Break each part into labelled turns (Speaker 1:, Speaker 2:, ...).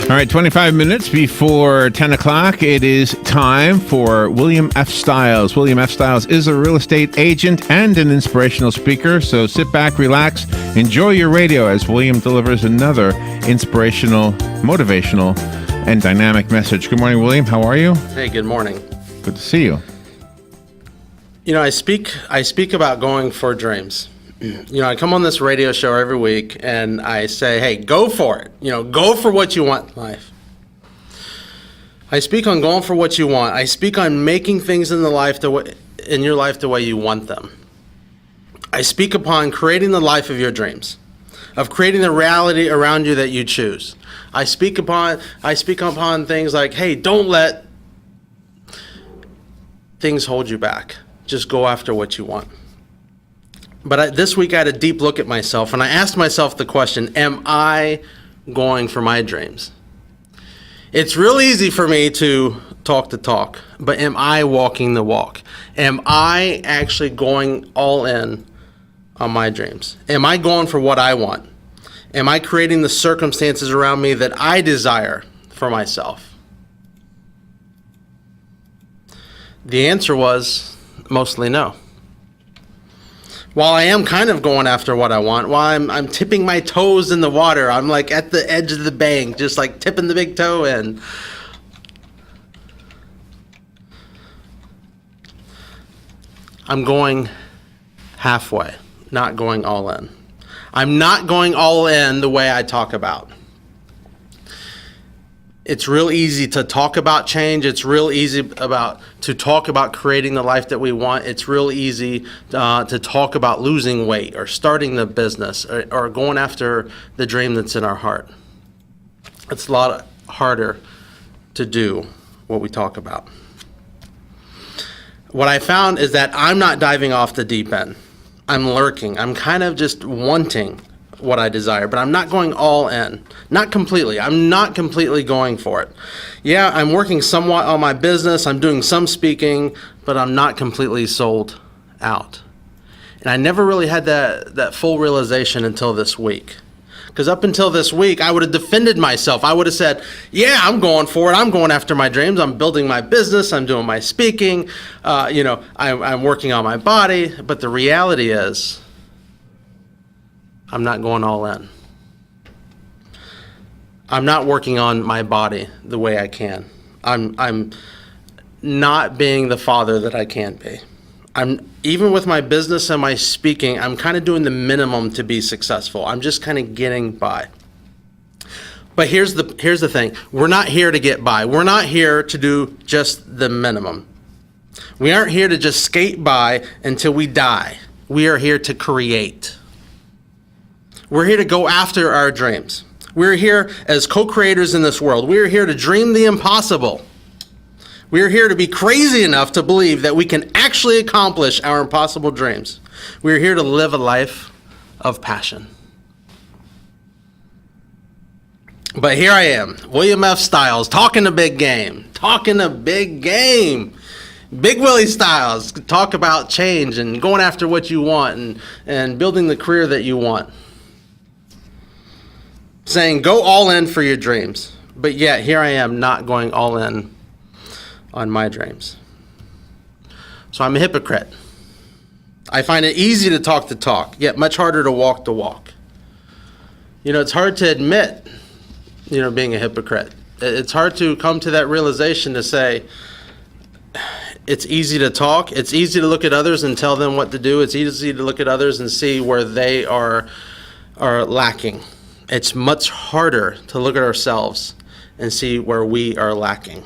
Speaker 1: All right, 25 minutes before 10 o'clock, it is time for William F. Stiles. William F. Stiles is a real estate agent and an inspirational speaker, so sit back, relax, enjoy your radio as William delivers another inspirational, motivational, and dynamic message. Good morning, William. How are you?
Speaker 2: Hey, good morning.
Speaker 1: Good to see you.
Speaker 2: You know, I speak about going for dreams. You know, I come on this radio show every week and I say, hey, go for it. You know, go for what you want in life. I speak on going for what you want. I speak on making things in your life the way you want them. I speak upon creating the life of your dreams, of creating the reality around you that you choose. I speak upon things like, hey, don't let things hold you back. Just go after what you want. But this week I had a deep look at myself, and I asked myself the question, am I going for my dreams? It's real easy for me to talk the talk, but am I walking the walk? Am I actually going all in on my dreams? Am I going for what I want? Am I creating the circumstances around me that I desire for myself? The answer was mostly no. While I am kind of going after what I want, while I'm tipping my toes in the water, I'm like at the edge of the bank, just like tipping the big toe in. I'm going halfway, not going all in. I'm not going all in the way I talk about. It's real easy to talk about change. It's real easy to talk about creating the life that we want. It's real easy to talk about losing weight or starting the business or going after the dream that's in our heart. It's a lot harder to do what we talk about. What I found is that I'm not diving off the deep end. I'm lurking. I'm kind of just wanting what I desire, but I'm not going all in. Not completely. I'm not completely going for it. Yeah, I'm working somewhat on my business. I'm doing some speaking, but I'm not completely sold out. And I never really had that full realization until this week. Because up until this week, I would have defended myself. I would have said, yeah, I'm going for it. I'm going after my dreams. I'm building my business. I'm doing my speaking. I'm working on my body. But the reality is, I'm not going all in. I'm not working on my body the way I can. I'm not being the father that I can be. Even with my business and my speaking, I'm kind of doing the minimum to be successful. I'm just kind of getting by. But here's the thing. We're not here to get by. We're not here to do just the minimum. We aren't here to just skate by until we die. We are here to create. We're here to go after our dreams. We're here as co-creators in this world. We're here to dream the impossible. We're here to be crazy enough to believe that we can actually accomplish our impossible dreams. We're here to live a life of passion. But here I am, William F. Stiles, talking a big game. Big Willie Stiles, talk about change and going after what you want and building the career that you want. Saying go all in for your dreams, but yet here I am not going all in on my dreams. So I'm a hypocrite. I find it easy to talk the talk, yet much harder to walk the walk. You know, it's hard to admit, being a hypocrite. It's hard to come to that realization to say, it's easy to talk, it's easy to look at others and tell them what to do, it's easy to look at others and see where they are lacking. It's much harder to look at ourselves and see where we are lacking.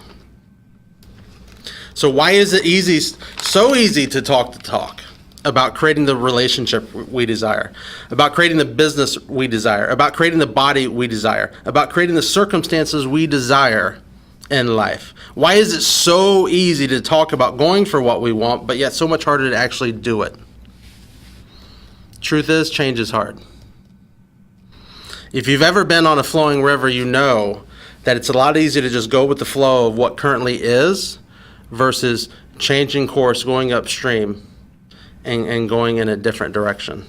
Speaker 2: So why is it so easy to talk the talk about creating the relationship we desire, about creating the business we desire, about creating the body we desire, about creating the circumstances we desire in life? Why is it so easy to talk about going for what we want, but yet so much harder to actually do it? Truth is, change is hard. If you've ever been on a flowing river, you know that it's a lot easier to just go with the flow of what currently is versus changing course, going upstream, and going in a different direction.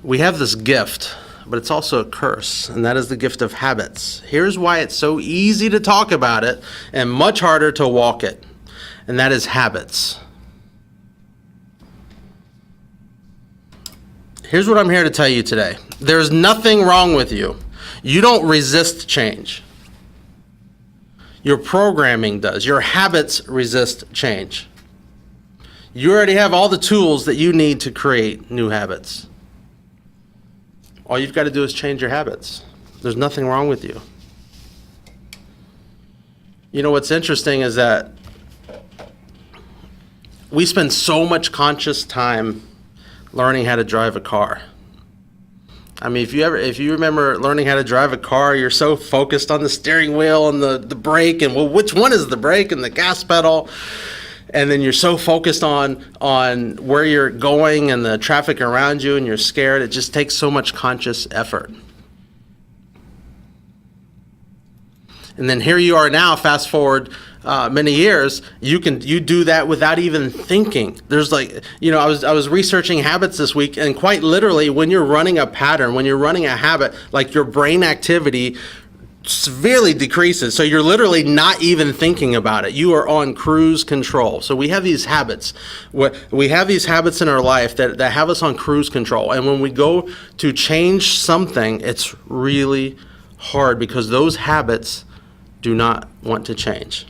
Speaker 2: We have this gift but it's also a curse, and that is the gift of habits. Here's why it's so easy to talk about it and much harder to walk it, and that is habits. Here's what I'm here to tell you today. There's nothing wrong with you. You don't resist change. Your programming does. Your habits resist change. You already have all the tools that you need to create new habits. All you've got to do is change your habits. There's nothing wrong with you. You know, what's interesting is that we spend so much conscious time learning how to drive a car. I mean, if you remember learning how to drive a car, you're so focused on the steering wheel and the brake, and well, which one is the brake and the gas pedal? And then you're so focused on where you're going and the traffic around you, and you're scared. It just takes so much conscious effort. And then here you are now, fast forward many years, you do that without even thinking. There's like, I was researching habits this week, and quite literally, when you're running a pattern, when you're running a habit, like your brain activity severely decreases. So you're literally not even thinking about it. You are on cruise control. So we have these habits. We have these habits in our life that have us on cruise control. And when we go to change something, it's really hard because those habits do not want to change.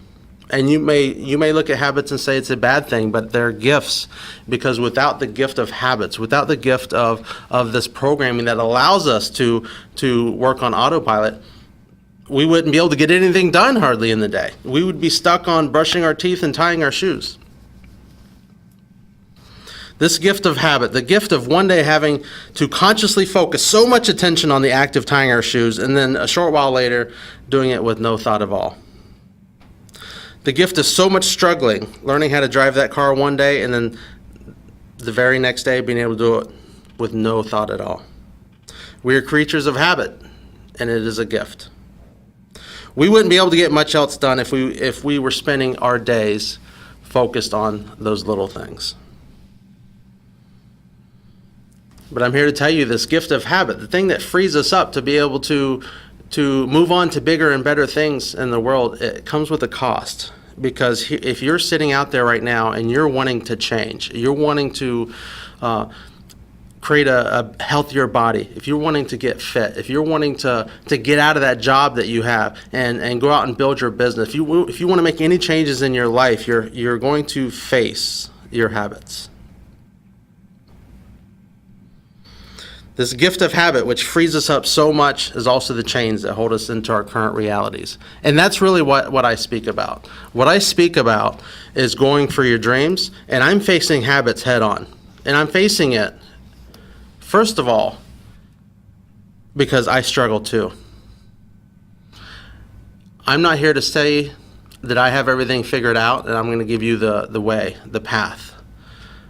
Speaker 2: And you may look at habits and say it's a bad thing, but they're gifts, because without the gift of habits, without the gift of this programming that allows us to work on autopilot, we wouldn't be able to get anything done hardly in the day. We would be stuck on brushing our teeth and tying our shoes. This gift of habit, the gift of one day having to consciously focus so much attention on the act of tying our shoes, and then a short while later doing it with no thought at all. The gift of so much struggling, learning how to drive that car one day, and then the very next day being able to do it with no thought at all. We are creatures of habit, and it is a gift. We wouldn't be able to get much else done if we were spending our days focused on those little things. But I'm here to tell you this gift of habit, the thing that frees us up to be able to move on to bigger and better things in the world, it comes with a cost. Because if you're sitting out there right now and you're wanting to change, you're wanting to create a healthier body, if you're wanting to get fit, if you're wanting to get out of that job that you have and go out and build your business, if you want to make any changes in your life, you're going to face your habits. This gift of habit, which frees us up so much, is also the chains that hold us into our current realities. And that's really what I speak about. What I speak about is going for your dreams, and I'm facing habits head on. And I'm facing it, first of all, because I struggle too. I'm not here to say that I have everything figured out and I'm going to give you the way, the path.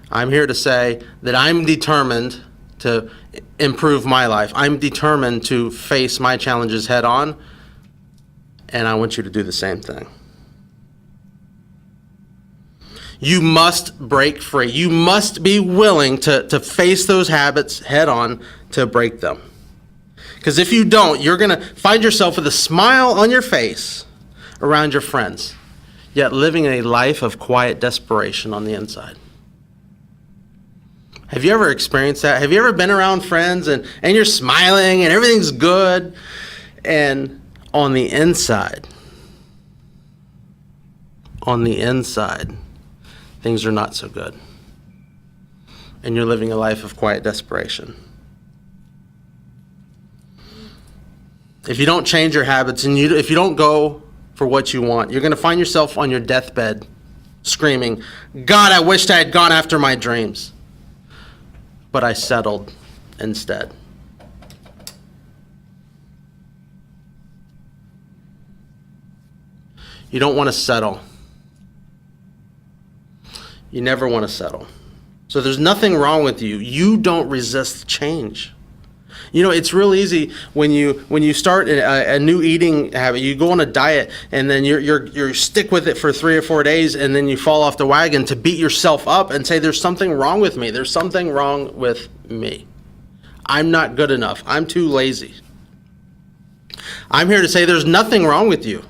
Speaker 2: I'm here to say that I'm determined to improve my life. I'm determined to face my challenges head on, and I want you to do the same thing. You must break free. You must be willing to face those habits head on to break them. Because if you don't, you're going to find yourself with a smile on your face around your friends, yet living a life of quiet desperation on the inside. Have you ever experienced that? Have you ever been around friends and you're smiling and everything's good, and on the inside, things are not so good, and you're living a life of quiet desperation? If you don't change your habits and if you don't go for what you want, you're going to find yourself on your deathbed screaming, "God, I wished I had gone after my dreams, but I settled instead." You don't want to settle. You never want to settle. So there's nothing wrong with you. You don't resist change. You know, it's real easy when you start a new eating habit. You go on a diet and then you stick with it for 3 or 4 days, and then you fall off the wagon to beat yourself up and say, "There's something wrong with me. There's something wrong with me. I'm not good enough. I'm too lazy. I'm here to say there's nothing wrong with you.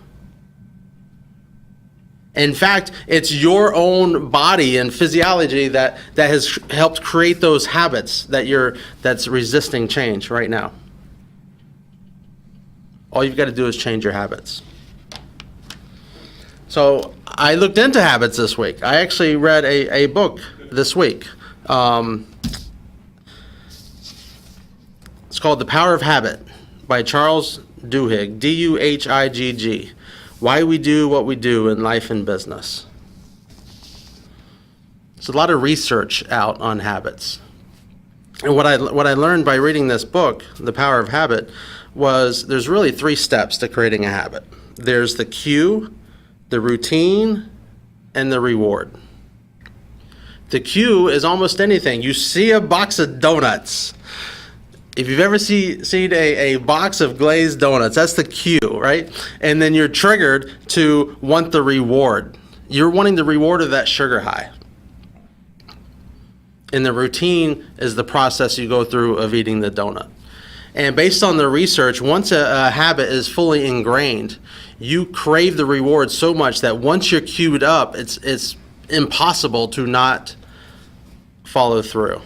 Speaker 2: In fact, it's your own body and physiology that has helped create those habits that's resisting change right now. All you've got to do is change your habits. So I looked into habits this week. I actually read a book this week. It's called The Power of Habit by Charles Duhigg, Duhigg. Why we do what we do in life and business. There's a lot of research out on habits. And what I learned by reading this book, The Power of Habit, was there's really 3 steps to creating a habit. There's the cue, the routine, and the reward. The cue is almost anything. You see a box of donuts. If you've ever seen a box of glazed donuts, that's the cue, right? And then you're triggered to want the reward. You're wanting the reward of that sugar high. And the routine is the process you go through of eating the donut. And based on the research, once a habit is fully ingrained, you crave the reward so much that once you're cued up, it's impossible to not follow through.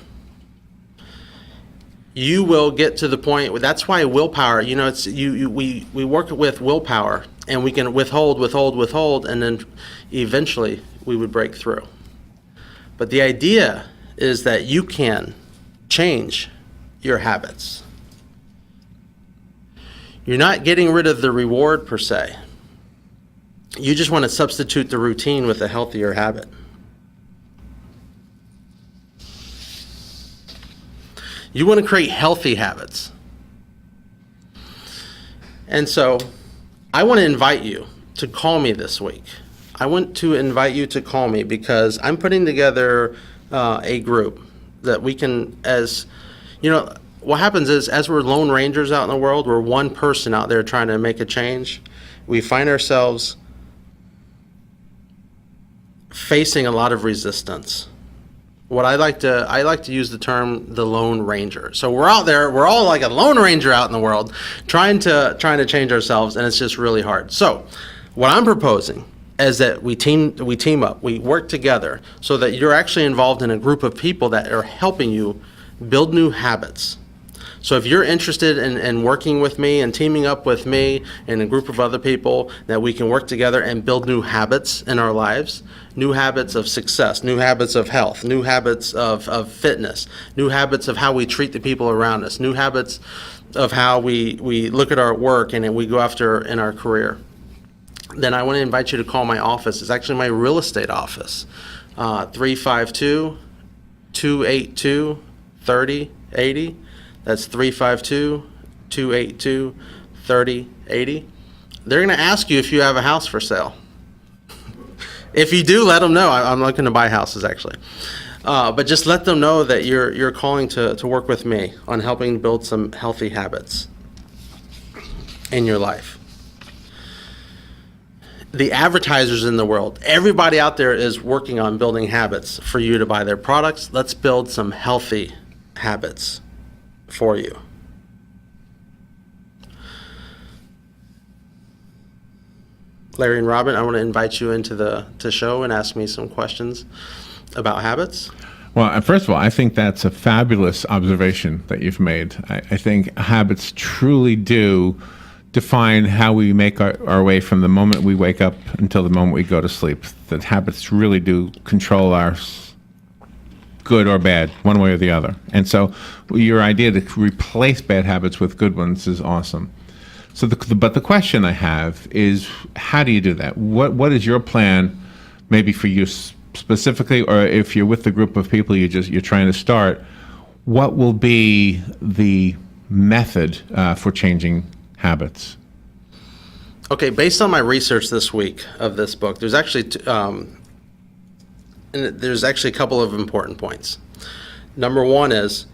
Speaker 2: You will get to the point. That's why willpower. It's we work with willpower, and we can withhold, and then eventually we would break through. But the idea is that you can change your habits. You're not getting rid of the reward per se. You just want to substitute the routine with a healthier habit. You want to create healthy habits. And so I want to invite you to call me this week. I want to invite you to call me because I'm putting together a group that we can, what happens is as we're lone rangers out in the world, we're one person out there trying to make a change. We find ourselves facing a lot of resistance. What I like to use the term the Lone Ranger. So we're out there, we're all like a Lone Ranger out in the world, trying to change ourselves, and it's just really hard. So what I'm proposing is that we team up, we work together, so that you're actually involved in a group of people that are helping you build new habits. So if you're interested in working with me and teaming up with me and a group of other people, that we can work together and build new habits in our lives, new habits of success, new habits of health, new habits of fitness, new habits of how we treat the people around us, new habits of how we look at our work and we go after in our career, then I want to invite you to call my office. It's actually my real estate office, 352-282-3080. That's 352-282-3080. They're going to ask you if you have a house for sale. If you do, let them know. I'm looking to buy houses, actually. But just let them know that you're calling to work with me on helping build some healthy habits in your life. The advertisers in the world, everybody out there is working on building habits for you to buy their products. Let's build some healthy habits for you. Larry and Robin, I want to invite you into the show and ask me some questions about habits.
Speaker 1: Well, first of all, I think that's a fabulous observation that you've made. I think habits truly do define how we make our way from the moment we wake up until the moment we go to sleep. That habits really do control our good or bad, one way or the other. And so your idea to replace bad habits with good ones is awesome. So, but the question I have is, how do you do that? What is your plan, maybe for you specifically, or if you're with the group of people you're trying to start, what will be the method for changing habits?
Speaker 2: Okay, based on my research this week of this book, there's actually a couple of important points. Number one is,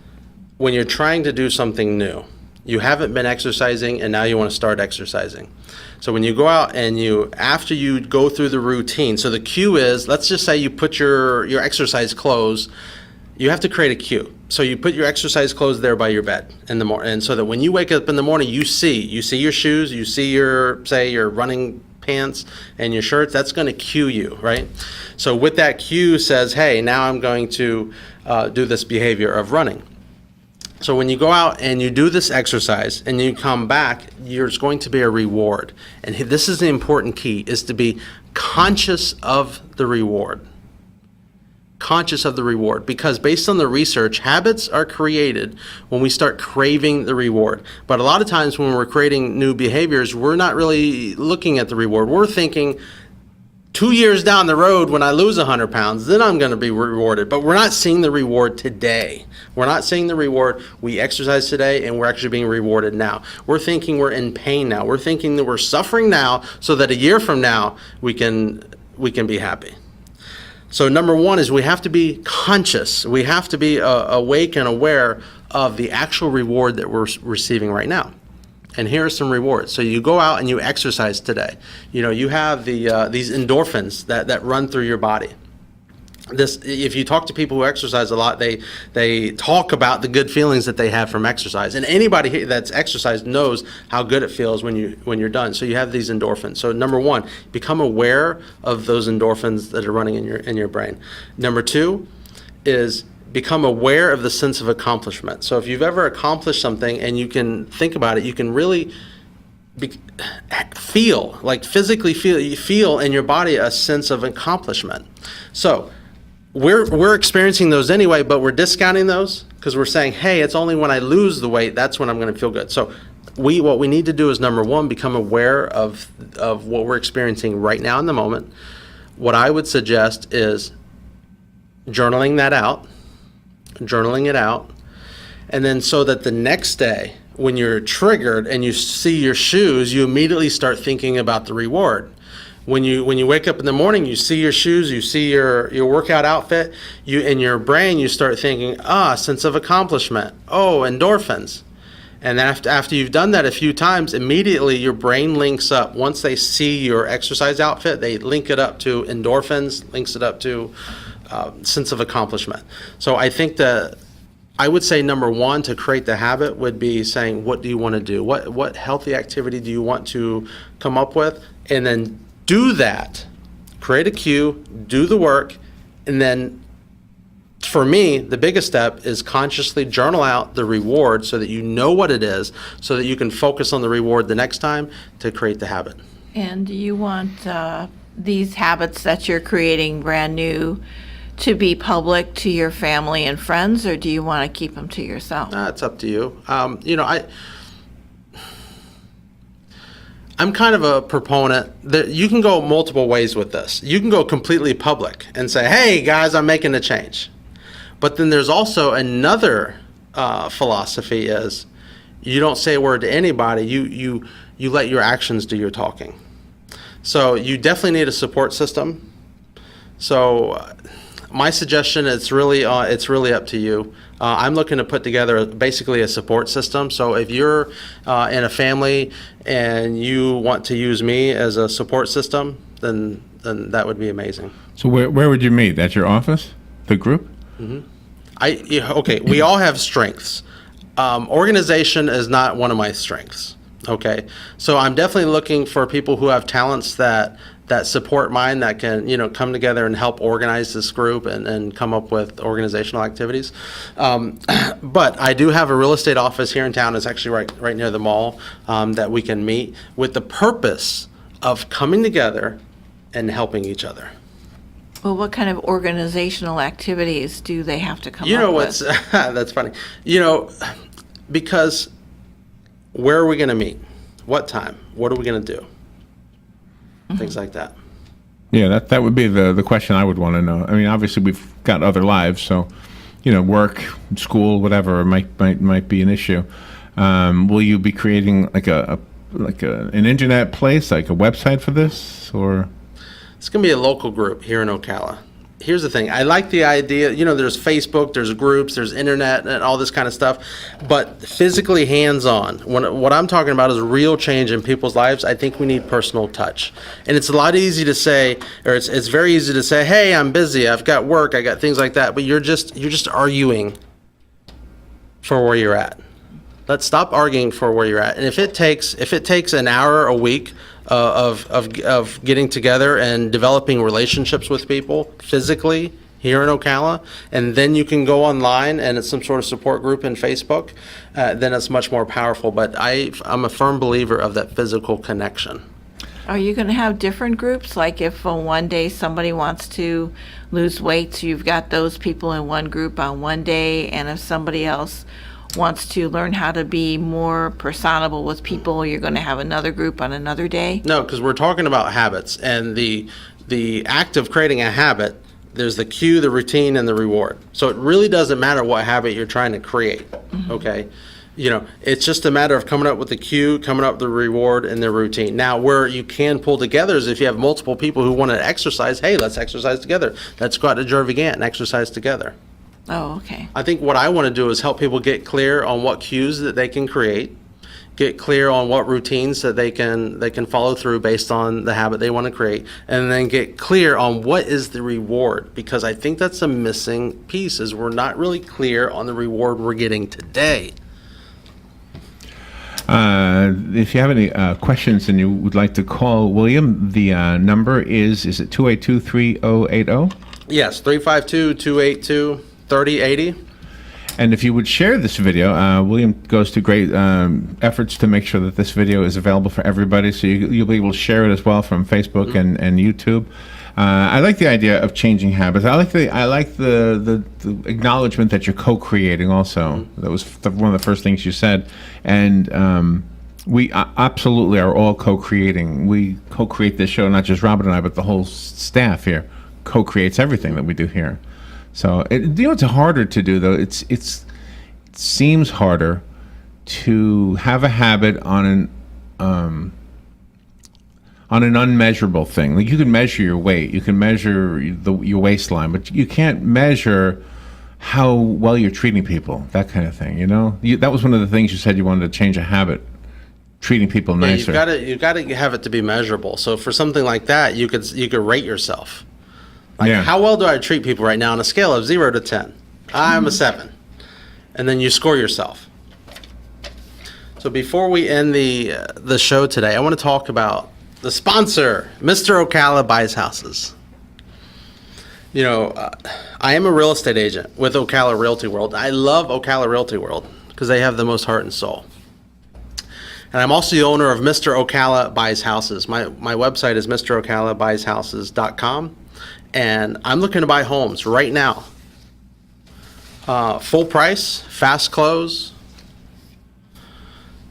Speaker 2: when you're trying to do something new, you haven't been exercising and now you want to start exercising. So when you go out and after you go through the routine, so the cue is, let's just say you put your exercise clothes, you have to create a cue. So you put your exercise clothes there by your bed in the morning, and so that when you wake up in the morning, you see your shoes, you see your running pants and your shirts. That's going to cue you, right? So with that cue says, hey, now I'm going to do this behavior of running. So when you go out and you do this exercise and you come back, there's going to be a reward. And this is the important key, is to be conscious of the reward. Conscious of the reward, because based on the research, habits are created when we start craving the reward. But a lot of times when we're creating new behaviors, we're not really looking at the reward. We're thinking 2 years down the road, when I lose 100 pounds, then I'm going to be rewarded. But we're not seeing the reward today. We're not seeing the reward. We exercise today and we're actually being rewarded now. We're thinking we're in pain now. We're thinking that we're suffering now so that a year from now we can be happy. So number one is we have to be conscious. We have to be awake and aware of the actual reward that we're receiving right now. And here are some rewards. So you go out and you exercise today. You have these endorphins that run through your body. If you talk to people who exercise a lot, they talk about the good feelings that they have from exercise. And anybody that's exercised knows how good it feels when you're done. So you have these endorphins. So number one, become aware of those endorphins that are running in your brain. Number two is become aware of the sense of accomplishment. So if you've ever accomplished something and you can think about it, you can really physically feel in your body a sense of accomplishment. So we're experiencing those anyway, but we're discounting those because we're saying, hey, it's only when I lose the weight, that's when I'm going to feel good. So what we need to do is, number one, become aware of what we're experiencing right now in the moment. What I would suggest is journaling it out, and then so that the next day when you're triggered and you see your shoes, you immediately start thinking about the reward. When you wake up in the morning, you see your shoes, you see your workout outfit, in your brain you start thinking, sense of accomplishment, endorphins. And after you've done that a few times, immediately your brain links up. Once they see your exercise outfit, they link it up to endorphins, links it up to sense of accomplishment. So I think I would say number one, to create the habit, would be saying, what do you want to do? What healthy activity do you want to come up with? And then do that. Create a cue, do the work, and then for me, the biggest step is consciously journal out the reward so that you know what it is, so that you can focus on the reward the next time to create the habit.
Speaker 3: And do you want these habits that you're creating brand new to be public to your family and friends, or do you want to keep them to yourself?
Speaker 2: It's up to you. I'm kind of a proponent that you can go multiple ways with this. You can go completely public and say, hey guys, I'm making a change. But then there's also another philosophy is you don't say a word to anybody, you let your actions do your talking. So you definitely need a support system. So my suggestion, it's really up to you. I'm looking to put together basically a support system. So if you're in a family and you want to use me as a support system, then that would be amazing.
Speaker 1: So where would you meet? At your office? The group?
Speaker 2: Okay, we all have strengths. Organization is not one of my strengths. Okay, so I'm definitely looking for people who have talents that support mine, that can come together and help organize this group and come up with organizational activities. But I do have a real estate office here in town. It's actually right near the mall, that we can meet with the purpose of coming together and helping each other.
Speaker 3: Well, what kind of organizational activities do they have to come up with?
Speaker 2: You know what's that's funny. Because where are we going to meet? What time? What are we going to do? Things like that.
Speaker 1: Yeah, that would be the question I would want to know. I mean, obviously we've got other lives, so work, school, whatever might be an issue. Will you be creating like an internet place, like a website for this, or?
Speaker 2: It's going to be a local group here in Ocala. Here's the thing. I like the idea, there's Facebook, there's groups, there's internet and all this kind of stuff, but physically hands-on. What I'm talking about is real change in people's lives. I think we need personal touch. And it's a lot easy to say, or it's very easy to say, hey, I'm busy, I've got work, I got things like that, but you're just arguing for where you're at. Let's stop arguing for where you're at. And if it takes an hour a week of getting together and developing relationships with people physically here in Ocala, and then you can go online and it's some sort of support group in Facebook, then it's much more powerful. But I'm a firm believer of that physical connection.
Speaker 3: Are you going to have different groups? Like if one day somebody wants to lose weight, so you've got those people in one group on one day, and if somebody else wants to learn how to be more personable with people, you're going to have another group on another day?
Speaker 2: No, because we're talking about habits, and the act of creating a habit, there's the cue, the routine, and the reward. So it really doesn't matter what habit you're trying to create, okay? It's just a matter of coming up with the cue, coming up with the reward, and the routine. Now, where you can pull together is if you have multiple people who want to exercise, hey, let's exercise together. Let's go out to Jervy Gant and exercise together.
Speaker 3: Oh, okay.
Speaker 2: I think what I want to do is help people get clear on what cues that they can create, get clear on what routines that they can follow through based on the habit they want to create, and then get clear on what is the reward, because I think that's a missing piece, is we're not really clear on the reward we're getting today.
Speaker 1: If you have any questions and you would like to call William, the number is it 282-3080?
Speaker 2: Yes, 352-282-3080.
Speaker 1: And if you would share this video, William goes to great efforts to make sure that this video is available for everybody, so you'll be able to share it as well from Facebook and YouTube. I like the idea of changing habits. I like the acknowledgement that you're co-creating also. That was one of the first things you said. And we absolutely are all co-creating. We co-create this show, not just Robin and I, but the whole staff here co-creates everything that we do here. So it's harder to do, though. It seems harder to have a habit on an unmeasurable thing. Like, you can measure your weight, you can measure your waistline, but you can't measure how well you're treating people, that kind of thing. That was one of the things you said you wanted to change a habit, treating people nicer.
Speaker 2: You've got to have it to be measurable. So for something like that, you could rate yourself. Like, how well do I treat people right now on a scale of 0 to 10? I'm a 7. And then you score yourself. So before we end the show today, I want to talk about the sponsor, Mr. Ocala Buys Houses. I am a real estate agent with Ocala Realty World. I love Ocala Realty World because they have the most heart and soul. And I'm also the owner of Mr. Ocala Buys Houses. My website is MrOcalaBuysHouses.com. And I'm looking to buy homes right now. Full price, fast close.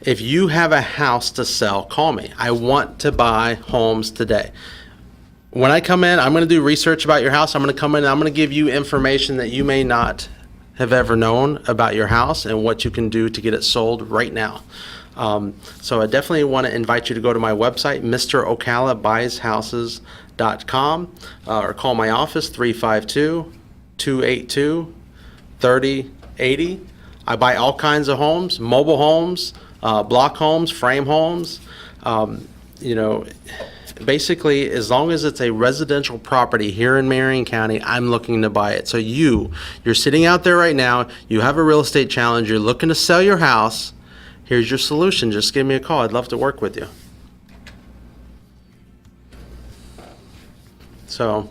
Speaker 2: If you have a house to sell, call me. I want to buy homes today. When I come in, I'm going to do research about your house. I'm going to come in and I'm going to give you information that you may not have ever known about your house and what you can do to get it sold right now. So I definitely want to invite you to go to my website, MrOcalaBuysHouses.com, or call my office, 352-282-3080. I buy all kinds of homes, mobile homes, block homes, frame homes. Basically, as long as it's a residential property here in Marion County, I'm looking to buy it. So you're sitting out there right now, you have a real estate challenge, you're looking to sell your house. Here's your solution. Just give me a call. I'd love to work with you. So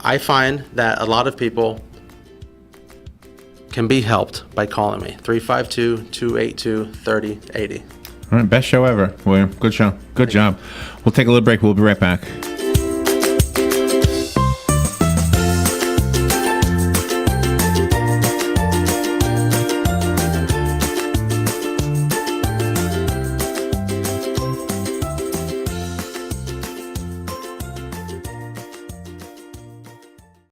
Speaker 2: I find that a lot of people can be helped by calling me, 352-282-3080.
Speaker 1: All right, best show ever, William. Good show. Good job. We'll take a little break. We'll be right back.